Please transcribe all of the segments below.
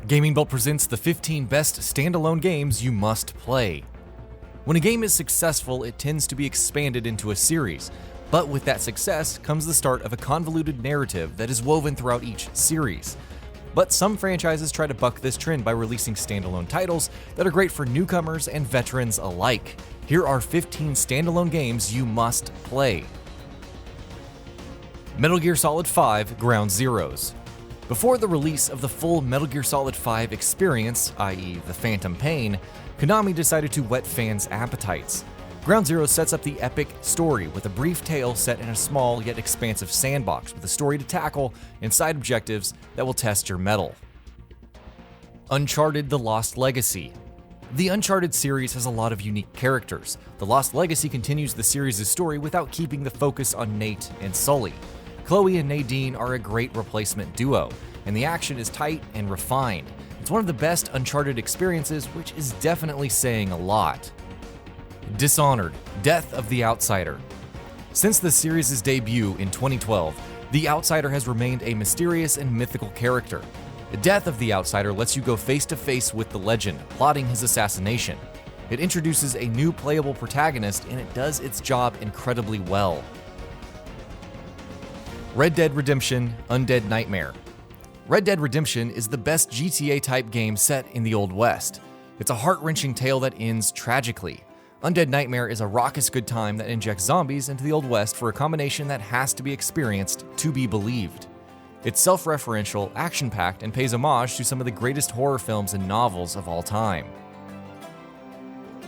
GamingBolt presents the 15 best standalone games you must play. When a game is successful, it tends to be expanded into a series, but with that success comes the start of a convoluted narrative that is woven throughout each series. But some franchises try to buck this trend by releasing standalone titles that are great for newcomers and veterans alike. Here are 15 standalone games you must play. Metal Gear Solid 5 Ground Zeroes. Before the release of the full Metal Gear Solid 5 experience, i.e. the Phantom Pain, Konami decided to whet fans' appetites. Ground Zero sets up the epic story with a brief tale set in a small yet expansive sandbox with a story to tackle and side objectives that will test your mettle. Uncharted: The Lost Legacy. The Uncharted series has a lot of unique characters. The Lost Legacy continues the series' story without keeping the focus on Nate and Sully. Chloe and Nadine are a great replacement duo, and the action is tight and refined. It's one of the best Uncharted experiences, which is definitely saying a lot. Dishonored: Death of the Outsider. Since the series' debut in 2012, the Outsider has remained a mysterious and mythical character. The Death of the Outsider lets you go face to face with the legend, plotting his assassination. It introduces a new playable protagonist, and it does its job incredibly well. Red Dead Redemption: Undead Nightmare. Red Dead Redemption is the best GTA-type game set in the Old West. It's a heart-wrenching tale that ends tragically. Undead Nightmare is a raucous good time that injects zombies into the Old West for a combination that has to be experienced to be believed. It's self-referential, action-packed, and pays homage to some of the greatest horror films and novels of all time.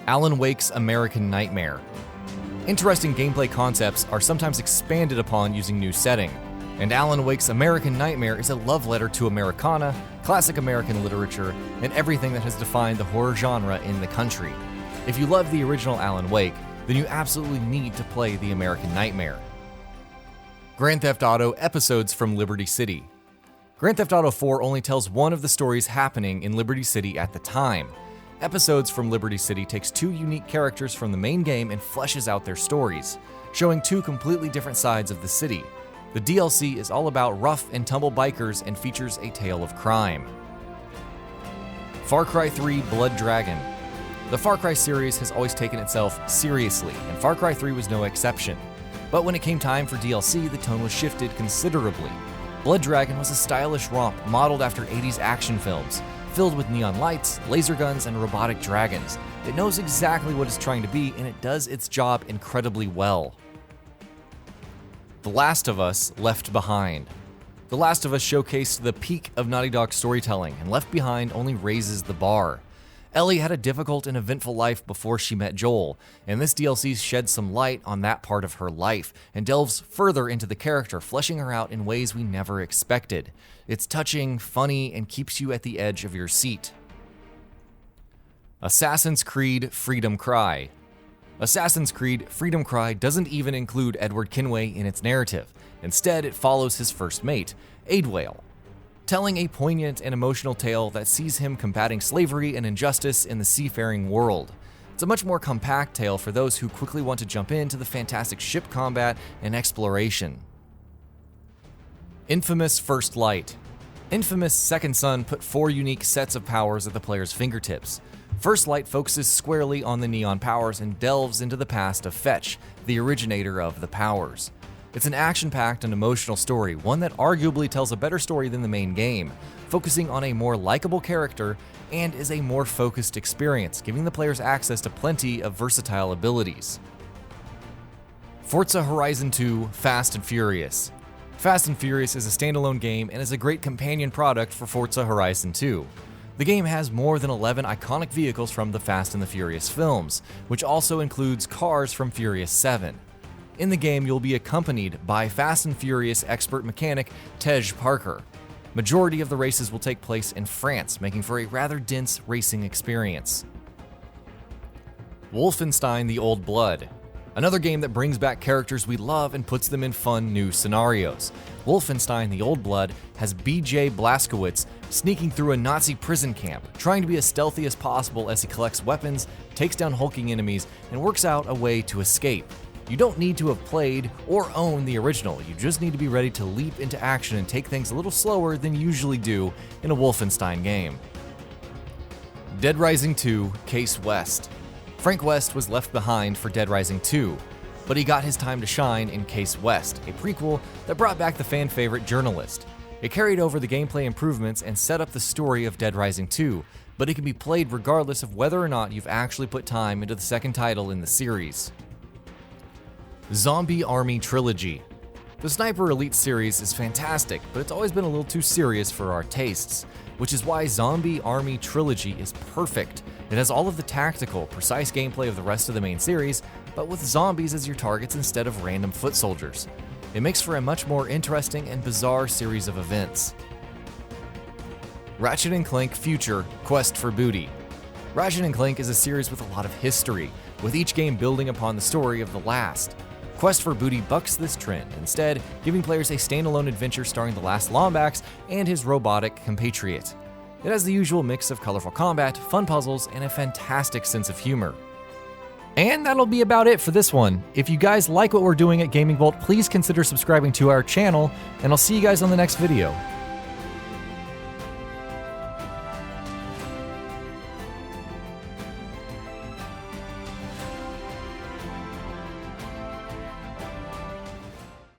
Alan Wake's American Nightmare. Interesting gameplay concepts are sometimes expanded upon using new setting, and Alan Wake's American Nightmare is a love letter to Americana, classic American literature, and everything that has defined the horror genre in the country. If you love the original Alan Wake, then you absolutely need to play the American Nightmare. Grand Theft Auto: Episodes from Liberty City. Grand Theft Auto 4 only tells one of the stories happening in Liberty City at the time. Episodes from Liberty City takes two unique characters from the main game and fleshes out their stories, showing two completely different sides of the city. The DLC is all about rough and tumble bikers and features a tale of crime. Far Cry 3 Blood Dragon. The Far Cry series has always taken itself seriously, and Far Cry 3 was no exception. But when it came time for DLC, the tone was shifted considerably. Blood Dragon was a stylish romp modeled after 80s action films, filled with neon lights, laser guns, and robotic dragons. It knows exactly what it's trying to be, and it does its job incredibly well. The Last of Us: Left Behind. The Last of Us showcased the peak of Naughty Dog's storytelling, and Left Behind only raises the bar. Ellie had a difficult and eventful life before she met Joel, and this DLC sheds some light on that part of her life and delves further into the character, fleshing her out in ways we never expected. It's touching, funny, and keeps you at the edge of your seat. Assassin's Creed: Freedom Cry. Assassin's Creed: Freedom Cry doesn't even include Edward Kenway in its narrative. Instead, it follows his first mate, Aidwale, telling a poignant and emotional tale that sees him combating slavery and injustice in the seafaring world. It's a much more compact tale for those who quickly want to jump into the fantastic ship combat and exploration. Infamous: First Light. Infamous Second Son put four unique sets of powers at the player's fingertips. First Light focuses squarely on the neon powers and delves into the past of Fetch, the originator of the powers. It's an action-packed and emotional story, one that arguably tells a better story than the main game, focusing on a more likable character and is a more focused experience, giving the players access to plenty of versatile abilities. Forza Horizon 2 Fast and Furious. Fast and Furious is a standalone game and is a great companion product for Forza Horizon 2. The game has more than 11 iconic vehicles from the Fast and the Furious films, which also includes cars from Furious 7. In the game, you'll be accompanied by Fast and Furious expert mechanic Tej Parker. Majority of the races will take place in France, making for a rather dense racing experience. Wolfenstein: The Old Blood. Another game that brings back characters we love and puts them in fun new scenarios. Wolfenstein: The Old Blood has BJ Blazkowicz sneaking through a Nazi prison camp, trying to be as stealthy as possible as he collects weapons, takes down hulking enemies, and works out a way to escape. You don't need to have played or own the original, you just need to be ready to leap into action and take things a little slower than you usually do in a Wolfenstein game. Dead Rising 2 Case West. Frank West was left behind for Dead Rising 2, but he got his time to shine in Case West, a prequel that brought back the fan favorite journalist. It carried over the gameplay improvements and set up the story of Dead Rising 2, but it can be played regardless of whether or not you've actually put time into the second title in the series. Zombie Army Trilogy. The Sniper Elite series is fantastic, but it's always been a little too serious for our tastes, which is why Zombie Army Trilogy is perfect. It has all of the tactical, precise gameplay of the rest of the main series, but with zombies as your targets instead of random foot soldiers. It makes for a much more interesting and bizarre series of events. Ratchet & Clank Future Quest for Booty. Ratchet & Clank is a series with a lot of history, with each game building upon the story of the last. Quest for Booty bucks this trend, instead giving players a standalone adventure starring the last Lombax and his robotic compatriot. It has the usual mix of colorful combat, fun puzzles, and a fantastic sense of humor. And that'll be about it for this one. If you guys like what we're doing at GamingBolt, please consider subscribing to our channel, and I'll see you guys on the next video.